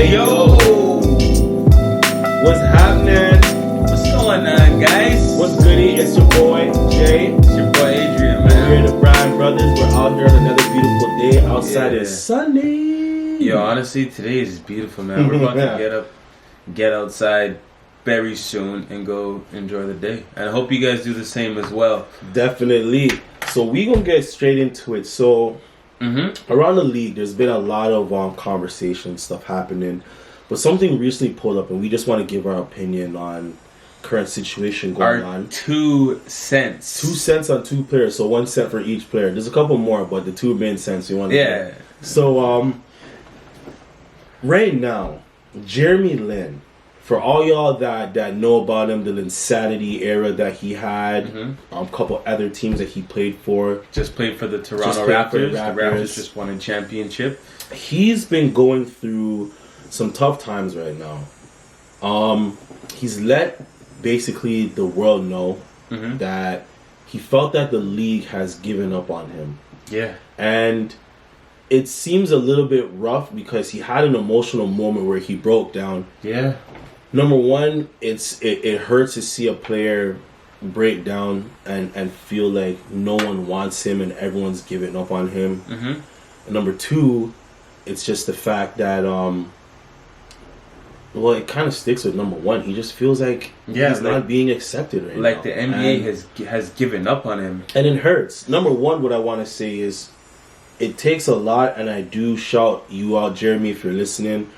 Yo! What's happening? What's going on, guys? What's goody? It's your boy, Jay. It's your boy, Adrian, man. We're the Bryan Brothers. We're out here on another beautiful day. Outside is sunny. Yo, honestly, today is beautiful, man. We're about to get outside very soon and go enjoy the day. And I hope you guys do the same as well. Definitely. So we gonna get straight into it. So around the league, there's been a lot of conversation stuff happening, but something recently pulled up, and we just want to give our opinion on current situation going on. 2 cents. 2 cents on 2 players, so 1 cent for each player. There's a couple more, but the 2 main cents we want to get. So right now, Jeremy Lin. For all y'all that know about him, the Linsanity era that he had, a couple other teams that he played for. Just played for the Toronto Raptors. The Raptors just won a championship. He's been going through some tough times right now. He's let basically the world know that he felt that the league has given up on him. Yeah. And it seems a little bit rough because he had an emotional moment where he broke down. Yeah. Number one, it hurts to see a player break down and feel like no one wants him and everyone's giving up on him. And number two, it's just the fact that well, it kind of sticks with number one. He just feels like he's not being accepted right now. Like the NBA has given up on him, and it hurts. Number one, what I want to say is, it takes a lot, and I do shout you out, Jeremy, if you're listening.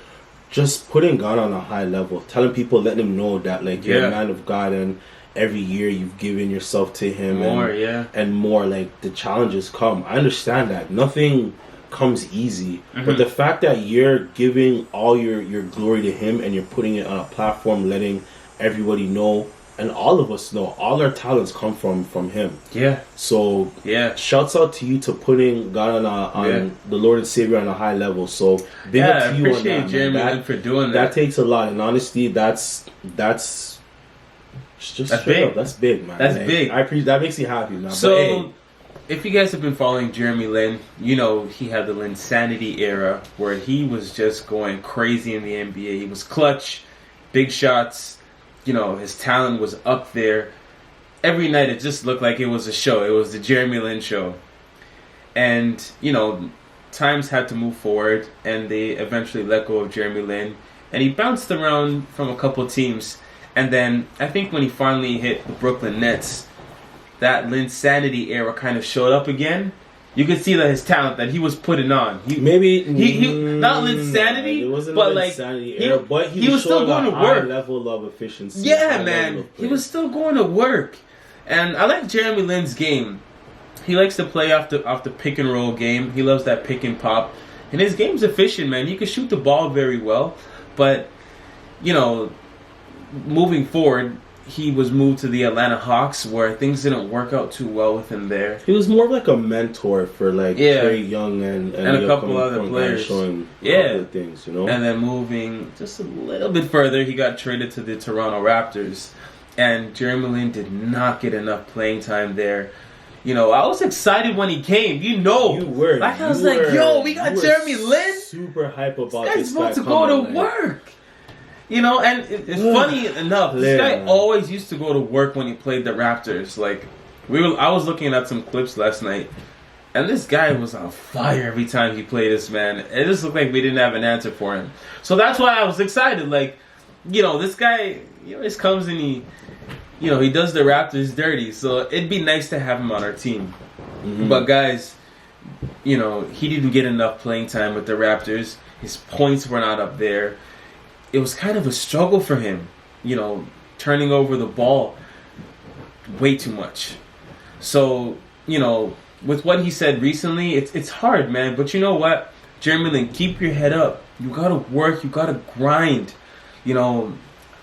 Just putting God on a high level, telling people, letting them know that you're a man of God, and every year you've given yourself to Him and more. Like, the challenges come. I understand that nothing comes easy, but the fact that you're giving all your glory to Him and you're putting it on a platform, letting everybody know, and all of us know, all our talents come from Him. Yeah. So shouts out to you to putting God on the Lord and Savior on a high level. So big up to you on that. I appreciate Jeremy for doing that. That takes a lot, and honestly, that's just big. Up. That's big, man. That's big. I appreciate that. Makes me happy, man. So, if you guys have been following Jeremy Lin, you know he had the Linsanity era where he was just going crazy in the NBA. He was clutch, big shots. You know, his talent was up there. Every night it just looked like it was a show. It was the Jeremy Lin show. And, you know, times had to move forward, and they eventually let go of Jeremy Lin. And he bounced around from a couple teams. And then I think when he finally hit the Brooklyn Nets, that Linsanity era kind of showed up again. You could see that his talent that he was putting on. He not Linsanity, but era, but he was still going to work. Level of efficiency. Yeah, man, he was still going to work. And I like Jeremy Lin's game. He likes to play off the pick and roll game. He loves that pick and pop, and his game's efficient, man. He can shoot the ball very well, but you know, moving forward, he was moved to the Atlanta Hawks, where things didn't work out too well with him there. He was more of like a mentor for Trey Young and a couple other players, showing other things, you know. And then moving just a little bit further, he got traded to the Toronto Raptors, and Jeremy Lin did not get enough playing time there. You know, I was excited when he came. You know, you were. I was like, "Yo, we got Jeremy Lin." Super hype about this guy. He's about to go to work. You know, and it's funny enough, this guy always used to go to work when he played the Raptors. I was looking at some clips last night, and this guy was on fire every time he played us, man. It just looked like we didn't have an answer for him. So that's why I was excited. You know, this guy, he always comes and he does the Raptors dirty. So it'd be nice to have him on our team. But guys, you know, he didn't get enough playing time with the Raptors. His points were not up there. It was kind of a struggle for him, you know, turning over the ball way too much. So, you know, with what he said recently, it's hard, man. But you know what? Jeremy Lin, keep your head up. You got to work. You got to grind. You know,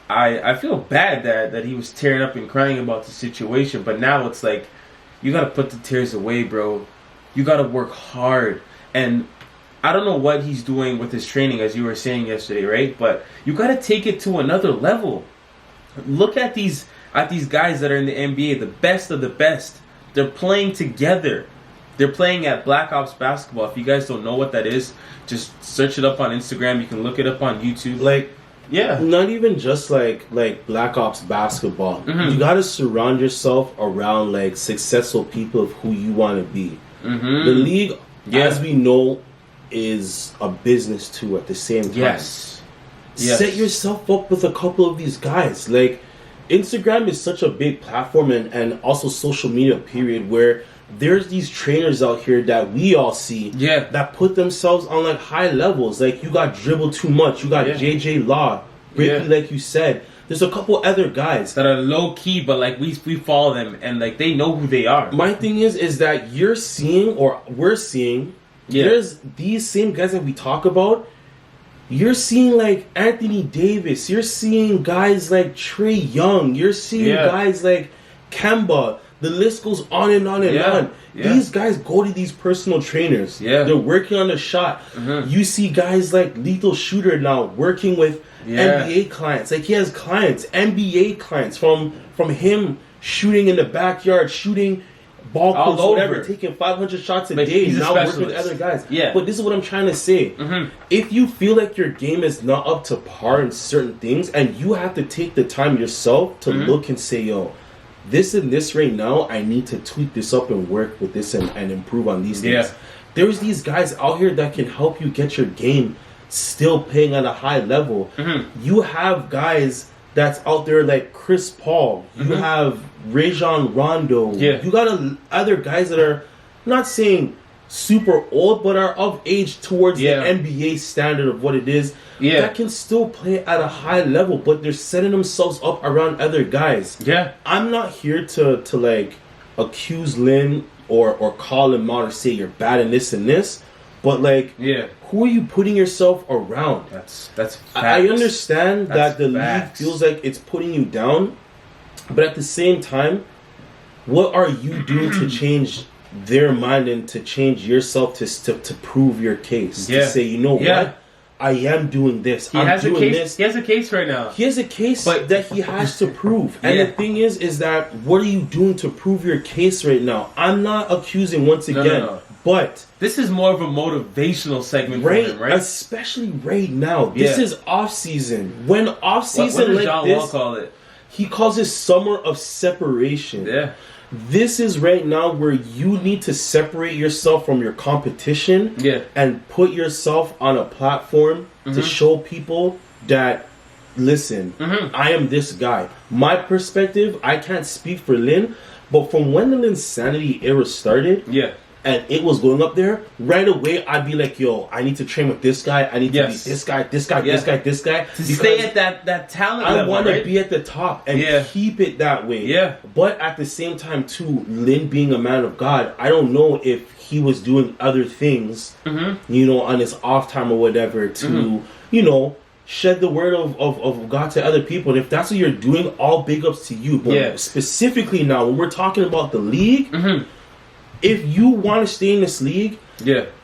I feel bad that he was tearing up and crying about the situation. But now it's like, you got to put the tears away, bro. You got to work hard. And I don't know what he's doing with his training, as you were saying yesterday, right? But you got to take it to another level. Look at these guys that are in the NBA, the best of the best. They're playing together. They're playing at Black Ops Basketball. If you guys don't know what that is, just search it up on Instagram. You can look it up on YouTube. Like, yeah, not even just like Black Ops Basketball. You got to surround yourself around like successful people of who you want to be. The league, as we know, is a business too. At the same time, yes. Set yourself up with a couple of these guys. Like, Instagram is such a big platform, and also social media, period, where there's these trainers out here that we all see that put themselves on like high levels. Like, you got Dribble Too Much, you got JJ Law, Ricky, like you said. There's a couple other guys that are low key, but like we follow them and like they know who they are. My thing is that you're seeing, or we're seeing, there's these same guys that we talk about. You're seeing like Anthony Davis. You're seeing guys like Trae Young. You're seeing guys like Kemba. The list goes on and on and on. These guys go to these personal trainers. They're working on the shot. You see guys like Lethal Shooter now working with NBA clients. Like, he has clients, NBA clients, from him shooting in the backyard, shooting ball courts, whatever, taking 500 shots a day, now working with other guys. But this is what I'm trying to say. If you feel like your game is not up to par in certain things, and you have to take the time yourself to look and say, yo, this and this right now, I need to tweak this up and work with this and improve on these things. There's these guys out here that can help you get your game still playing at a high level. You have guys that's out there like Chris Paul. You have Rajon Rondo. You got other guys that are, not saying super old, but are of age towards the NBA standard of what it is. That can still play at a high level, but they're setting themselves up around other guys. I'm not here to like accuse Lin or call him out or say you're bad in this and this, but like, who are you putting yourself around? That's facts. I understand that the league feels like it's putting you down, but at the same time, what are you doing to change their mind and to change yourself to prove your case? To say, you know what? I am doing this. I'm doing this. He has a case right now. He has a case that he has to prove. And the thing is that what are you doing to prove your case right now? I'm not accusing once again. No. But this is more of a motivational segment for him, right? Especially right now. This is off season. When off season like Jamal this, call it? He calls it summer of separation. This is right now where you need to separate yourself from your competition and put yourself on a platform to show people that, listen, I am this guy. My perspective, I can't speak for Lin, but from when the Linsanity era started, and it was going up there, right away I'd be like, yo, I need to train with this guy. I need to be this guy. To stay at that talent level, I want to be at the top and keep it that way. But at the same time, too, Lin being a man of God, I don't know if he was doing other things, you know, on his off time or whatever to, you know, shed the word of God to other people. And if that's what you're doing, all big ups to you. But specifically now, when we're talking about the league, if you want to stay in this league,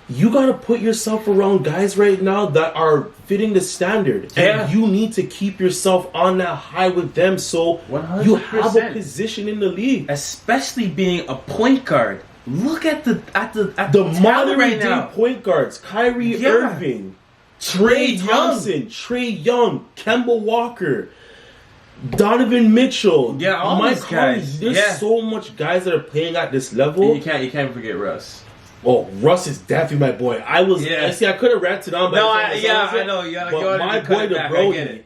you got to put yourself around guys right now that are fitting the standard. And you need to keep yourself on that high with them so 100%. You have a position in the league. Especially being a point guard. Look at the modern right day point guards. Kyrie Irving, Trae Thompson, Trae Young, Kemba Walker, Donovan Mitchell. All these guys. There's so much guys that are playing at this level. And you can't forget Russ. Oh, Russ is definitely my boy. I could have ranted on. I know. But my boy, the Brody,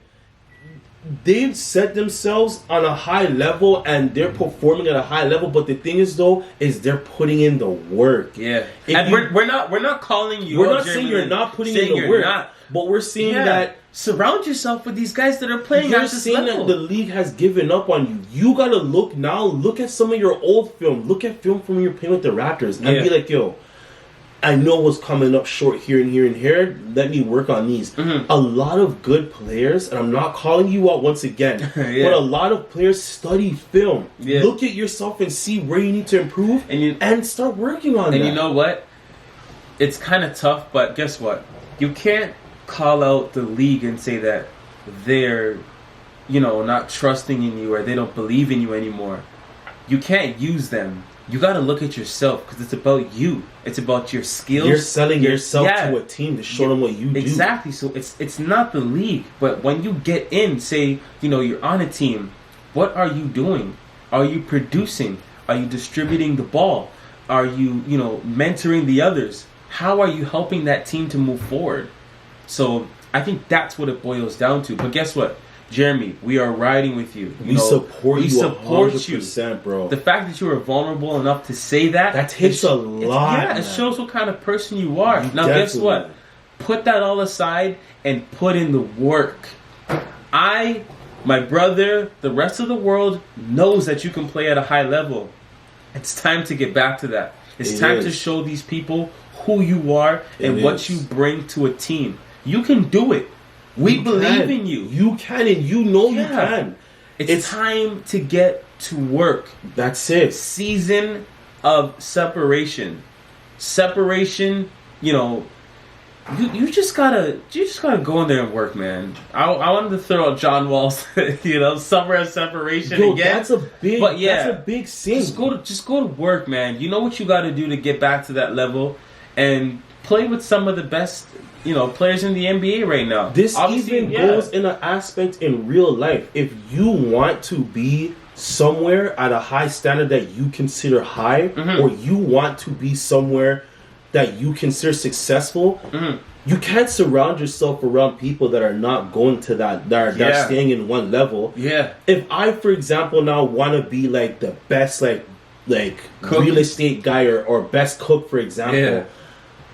they've set themselves on a high level and they're performing at a high level. But the thing is, though, is they're putting in the work. And we're not calling you. We're not saying you're not putting in the work. But we're saying that surround yourself with these guys that are playing at this level. You're saying that the league has given up on you. You gotta look now. Look at some of your old film. Look at film from when you're playing with the Raptors and be like, yo, I know what's coming up short here and here and here. Let me work on these. A lot of good players, and I'm not calling you out once again, but a lot of players study film. Look at yourself and see where you need to improve and start working on that. And you know what? It's kind of tough, but guess what? You can't call out the league and say that they're, you know, not trusting in you or they don't believe in you anymore. You can't use them you got to look at yourself because it's about you. It's about your skills. You're selling yourself to a team to show them what you do. Exactly. So it's not the league, but when you get in, say, you're on a team, what are you doing? Are you producing? Are you distributing the ball? Are you, mentoring the others? How are you helping that team to move forward? So I think that's what it boils down to. But guess what? Jeremy, we are riding with you. We support you 100%, bro. The fact that you are vulnerable enough to say that takes a lot. It shows what kind of person you are. Now, guess what? Put that all aside and put in the work. My brother, the rest of the world knows that you can play at a high level. It's time to get back to that. It's time to show these people who you are and what you bring to a team. You can do it. We believe in you. You can, and you can. It's time to get to work. That's it. Season of separation. Separation, you just gotta go in there and work, man. I wanted to throw out John Wall's, summer of separation again. That's a big thing. Just go to work, man. You know what you got to do to get back to that level, and play with some of the best, players in the NBA right now. This even goes in an aspect in real life. If you want to be somewhere at a high standard that you consider high, or you want to be somewhere that you consider successful, you can't surround yourself around people that are not going to that are staying in one level. If I, for example, now want to be like the best like real estate guy or best cook, for example,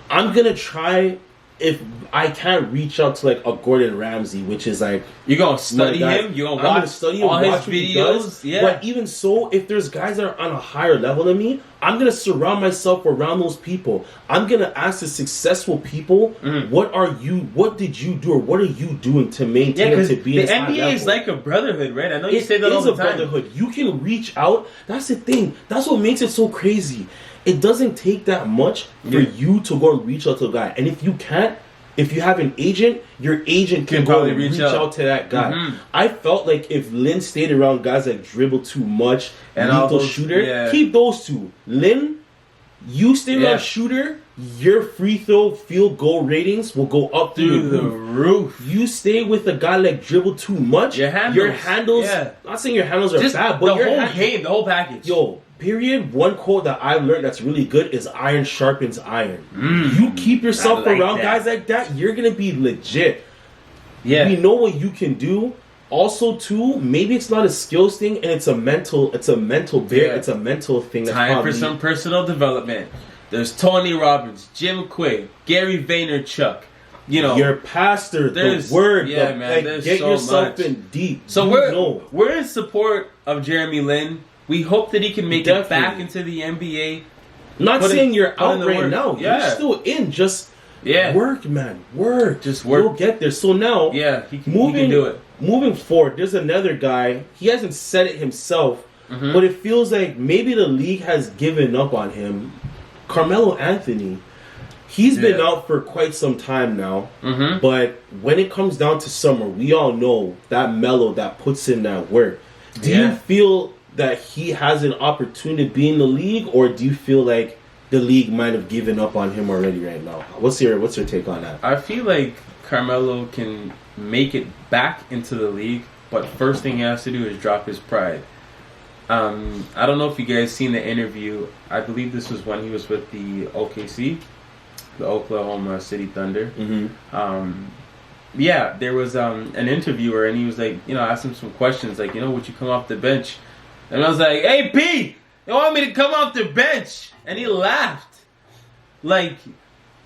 I'm gonna try. If I can't reach out to like a Gordon Ramsay, which is like, you're gonna study him, you're gonna watch all his videos. But even so, if there's guys that are on a higher level than me, I'm gonna surround myself around those people. I'm gonna ask the successful people, what did you do, or what are you doing to maintain and to be in this high level? The NBA is like a brotherhood, right? I know you say that all the time. It is a brotherhood. You can reach out. That's the thing. That's what makes it so crazy. It doesn't take that much for you to go and reach out to a guy. And if you can't, if you have an agent, your agent can go and reach out to that guy. I felt like if Lin stayed around guys that dribble too much and lethal shooter, keep those two. Lin, you stay around shooter, your free throw field goal ratings will go up through the roof. You stay with a guy like dribble too much, your handles not saying your handles are bad, but the whole package. Period. One quote that I've learned that's really good is iron sharpens iron. You keep yourself around guys like that, you're going to be legit. We know what you can do. Also, too, maybe it's not a skills thing and it's a mental thing. Time for some personal development. There's Tony Robbins, Jim Quick, Gary Vaynerchuk. Your pastor, the word, man, get so yourself in deep. So we're in support of Jeremy Lin. We hope that he can make it back into the NBA. Not saying you're out right now. You're still in. Just work, man. Work. Just work. You'll get there. So now, he can do it. Moving forward, there's another guy. He hasn't said it himself, but it feels like maybe the league has given up on him. Carmelo Anthony. He's been out for quite some time now, but when it comes down to summer, we all know that Melo that puts in that work. Do you feel that he has an opportunity to be in the league, or do you feel like the league might have given up on him already right now? What's your take on that? I feel like Carmelo can make it back into the league, but first thing he has to do is drop his pride. I don't know if you guys seen the interview. I believe this was when he was with the OKC, the Oklahoma City Thunder. There was an interviewer, and he was like, asked him some questions, like, would you come off the bench? And I was like, hey, P, you want me to come off the bench? And he laughed. Like,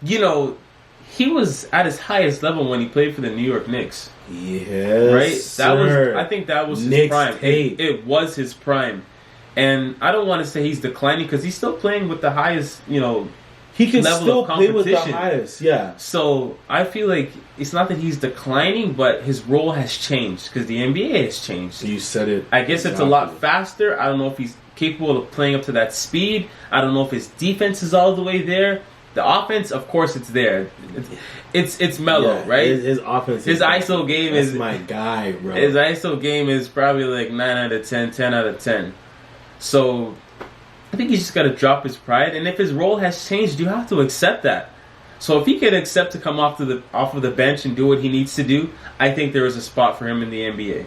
he was at his highest level when he played for the New York Knicks. Yes, right? I think that was his prime. It was his prime. And I don't want to say he's declining because he's still playing with the highest, he can still play with the highest, So I feel like it's not that he's declining, but his role has changed because the NBA has changed. You said it. I guess it's a lot faster. I don't know if he's capable of playing up to that speed. I don't know if his defense is all the way there. The offense, of course, it's there. It's Melo, right? His offense. His ISO game is my guy, bro. His ISO game is probably like 9 out of 10, 10 out of 10. So I think he's just got to drop his pride. And if his role has changed, you have to accept that. So if he can accept to come off of the bench and do what he needs to do, I think there is a spot for him in the NBA.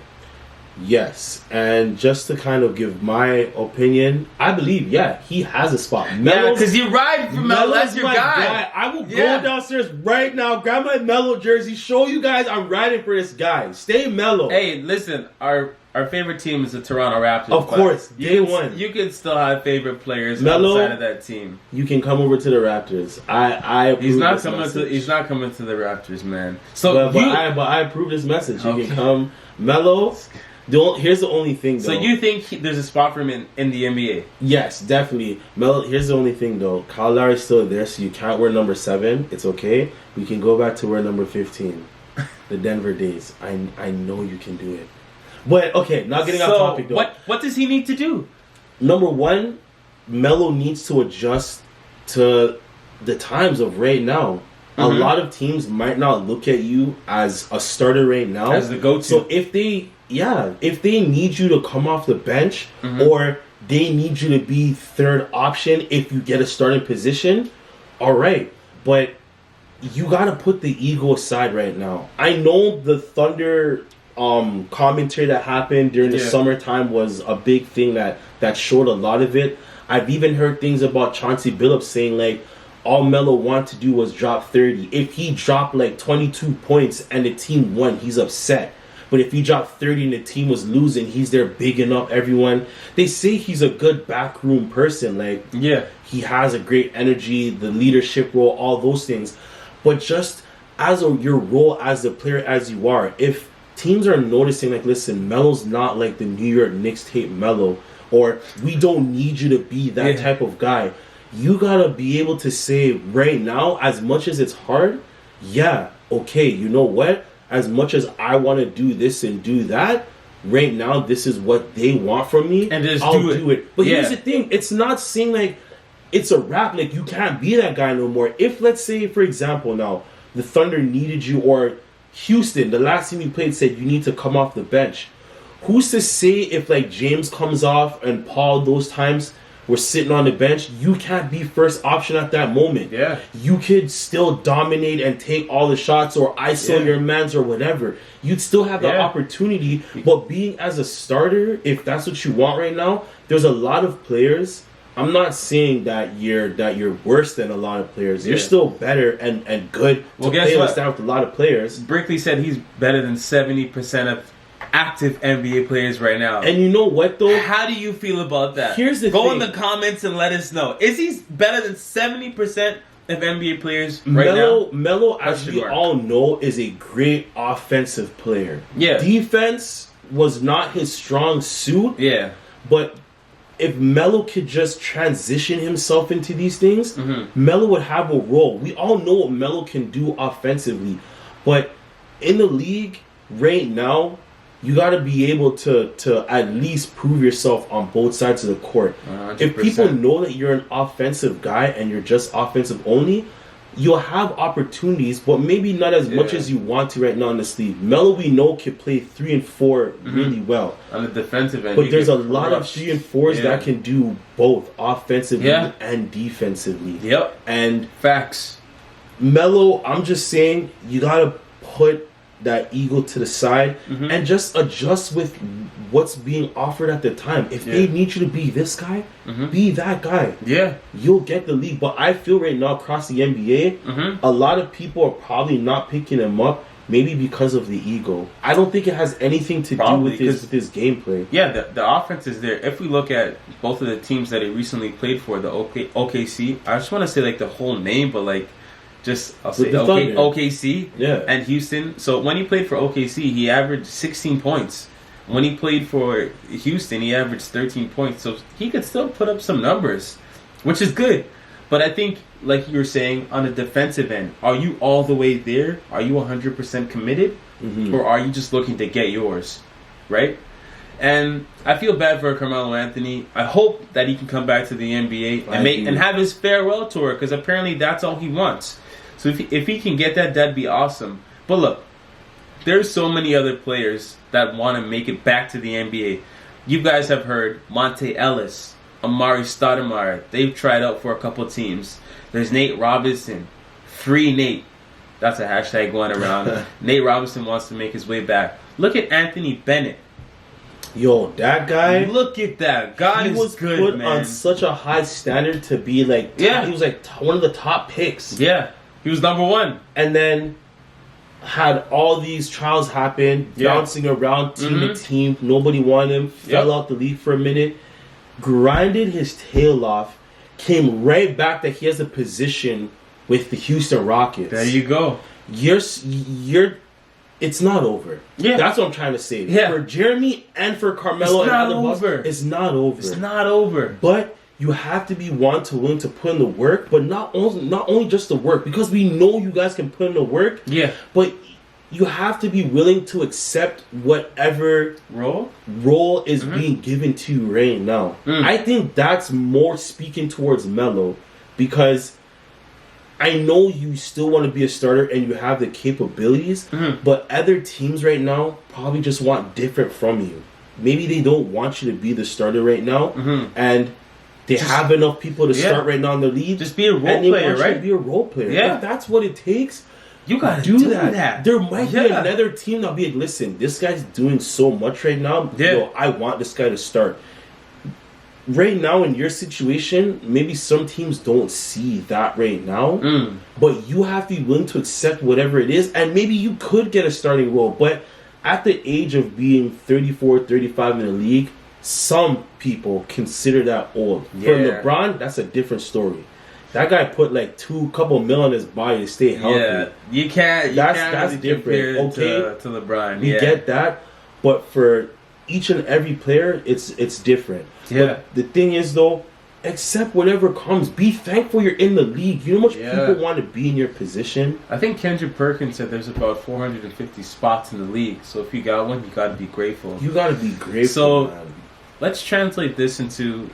Yes, and just to kind of give my opinion, I believe, he has a spot. Yeah, because you ride for Melo, that's your guy. I will go downstairs right now, grab my Melo jersey, show you guys I'm riding for this guy. Stay Melo. Hey, listen, our favorite team is the Toronto Raptors. Of course, day one. You can still have favorite players Melo, outside of that team. You can come over to the Raptors. I approve he's not this coming message. He's not coming to the Raptors, man. So but I approve this message. You can come, Melo. Here's the only thing, though. So you think there's a spot for him in the NBA? Yes, definitely. Melo, here's the only thing, though. Kyle Lowry's still there, so you can't wear number 7. It's okay. We can go back to wear number 15. The Denver days. I know you can do it. But, okay, not getting off topic, though. What does he need to do? Number 1, Melo needs to adjust to the times of right now. A lot of teams might not look at you as a starter right now. As the go-to. So if they need you to come off the bench or they need you to be third option if you get a starting position, all right. But you got to put the ego aside right now. I know the Thunder commentary that happened during the summertime was a big thing that showed a lot of it. I've even heard things about Chauncey Billups saying, like, all Melo wanted to do was drop 30. If he dropped like 22 points and the team won, he's upset. But if he dropped 30 and the team was losing, he's there bigging up everyone. They say he's a good backroom person. Like, he has a great energy, the leadership role, all those things. But just as your role as the player as you are, if teams are noticing, like, listen, Melo's not like the New York Knicks tape Melo, or we don't need you to be that type of guy. You gotta be able to say right now, as much as it's hard, okay, you know what? As much as I want to do this and do that, right now, this is what they want from me, and just I'll do it. But here's the thing, it's not saying like it's a wrap, like you can't be that guy no more. If, let's say, for example, now, the Thunder needed you, or Houston, the last team you played, said you need to come off the bench. Who's to say if, like, James comes off and Paul, those times, we're sitting on the bench, you can't be first option at that moment. Yeah. You could still dominate and take all the shots or ISO your mans or whatever. You'd still have the opportunity, but being as a starter, if that's what you want right now, there's a lot of players. I'm not saying that you're worse than a lot of players. You're still better and good to play with a lot of players. Brinkley said he's better than 70% of active NBA players right now. And you know what, though? How do you feel about that? Here's the thing. Go in the comments and let us know. Is he better than 70% of NBA players right now? Melo, as we all know, is a great offensive player. Yeah. Defense was not his strong suit. Yeah. But if Melo could just transition himself into these things, Melo would have a role. We all know what Melo can do offensively. But in the league right now, you got to be able to at least prove yourself on both sides of the court. 100%. If people know that you're an offensive guy and you're just offensive only, you'll have opportunities, but maybe not as much as you want to right now in this league. Melo, we know, can play 3 and 4 really well. On the defensive end. But there's a lot of 3 and 4s that can do both offensively and defensively. Yep. And facts. Melo, I'm just saying, you got to put that ego to the side and just adjust with what's being offered at the time. If they need you to be this guy, be that guy. Yeah. You'll get the league. But I feel right now across the NBA, a lot of people are probably not picking him up, maybe because of the ego. I don't think it has anything to do with his gameplay. Yeah, the offense is there. If we look at both of the teams that he recently played for, the OKC, I just want to say like the whole name, but like I'll say OKC and Houston. So when he played for OKC, he averaged 16 points. When he played for Houston, he averaged 13 points. So he could still put up some numbers, which is good. But I think, like you were saying, on the defensive end, are you all the way there? Are you 100% committed? Or are you just looking to get yours? Right? And I feel bad for Carmelo Anthony. I hope that he can come back to the NBA and have his farewell tour, because apparently that's all he wants. So if he can get that, that'd be awesome. But look, there's so many other players that want to make it back to the NBA. You guys have heard Monte Ellis, Amari Stoudemire. They've tried out for a couple teams. There's Nate Robinson. Free Nate. That's a hashtag going around. Nate Robinson wants to make his way back. Look at Anthony Bennett. Yo, that guy. Look at that. God he is was good, put man. on such a high standard to be like, yeah. He was like one of the top picks. Yeah, he was number one. And then had all these trials happen, bouncing around team to team. Nobody wanted him. Fell out the league for a minute. Grinded his tail off. Came right back that he has a position with the Houston Rockets. There you go. It's not over. Yeah. That's what I'm trying to say. Yeah. For Jeremy and for Carmelo and other boss, it's not over. It's not over. But you have to be willing to put in the work, but not only just the work, because we know you guys can put in the work. Yeah. But you have to be willing to accept whatever role is being given to you right now. I think that's more speaking towards Melo, because I know you still want to be a starter and you have the capabilities, but other teams right now probably just want different from you. Maybe they don't want you to be the starter right now, and they have enough people to start right now in the league. Just be a role player, right? Be a role player. Yeah. If that's what it takes, you gotta do that. There might be another team that'll be like, listen, this guy's doing so much right now. Yeah. Yo, I want this guy to start. Right now, in your situation, maybe some teams don't see that right now, but you have to be willing to accept whatever it is, and maybe you could get a starting role, but at the age of being 34, 35 in the league, some people consider that old. For LeBron, that's a different story. That guy put like couple mil on his body to stay healthy. Yeah, you can't. That's really different. Okay, to LeBron. We get that, but for each and every player, it's different. Yeah. But the thing is, though, accept whatever comes. Be thankful you're in the league. You know how much people want to be in your position? I think Kendrick Perkins said there's about 450 spots in the league. So if you got one, you got to be grateful. You got to be grateful, so, man. Let's translate this into,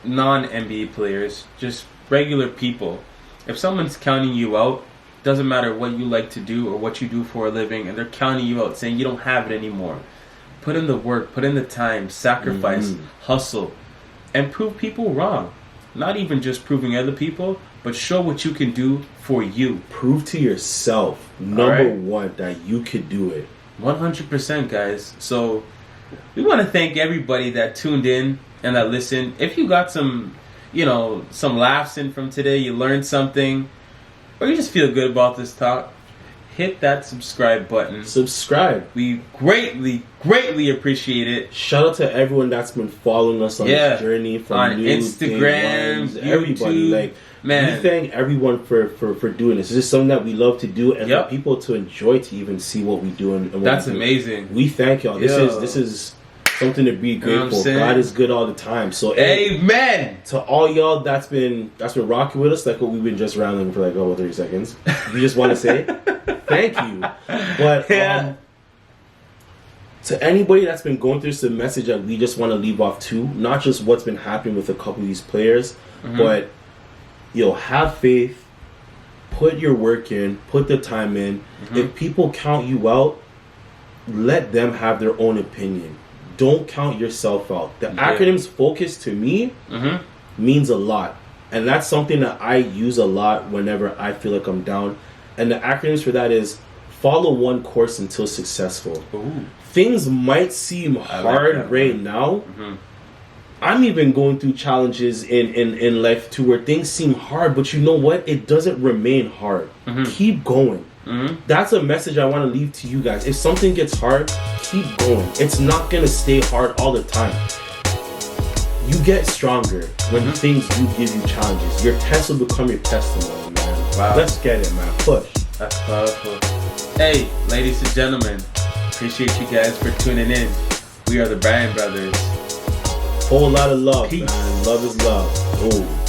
non-NBA players, just regular people. If someone's counting you out, doesn't matter what you like to do or what you do for a living, and they're counting you out, saying you don't have it anymore. Put in the work, put in the time, sacrifice, hustle, and prove people wrong. Not even just proving other people, but show what you can do for you. Prove to yourself, number one, that you could do it. 100%, guys. So we want to thank everybody that tuned in and that listened. If you got some laughs in from today, you learned something, or you just feel good about this talk, hit that subscribe button. Subscribe. We greatly, greatly appreciate it. Shout out to everyone that's been following us on this journey, from on Instagram, YouTube, everybody. Like, man, we thank everyone for doing this. This is something that we love to do, and for people to enjoy, to even see what we do. And what that's we do. Amazing. We thank y'all. This is something to be grateful. God is good all the time. So amen to all y'all that's been rocking with us, like what we've been just rambling for like 30 seconds. We just want to say thank you. But to anybody that's been going through this, a message that we just want to leave off too, not just what's been happening with a couple of these players, but have faith, put your work in, put the time in. If people count you out, let them have their own opinion. Don't count yourself out. The acronym's focus to me means a lot. And that's something that I use a lot whenever I feel like I'm down. And the acronyms for that is follow one course until successful. Ooh. Things might seem hard right now. I'm even going through challenges in life too, where things seem hard, but you know what? It doesn't remain hard. Keep going. That's a message I want to leave to you guys. If something gets hard, keep going. It's not going to stay hard all the time. You get stronger when things do give you challenges. Your test will become your testimony, man. Wow. Let's get it, man. Push. That's powerful. Hey, ladies and gentlemen, appreciate you guys for tuning in. We are the Bryan Brothers. Whole lot of love, Peace. man. Love is love. Ooh.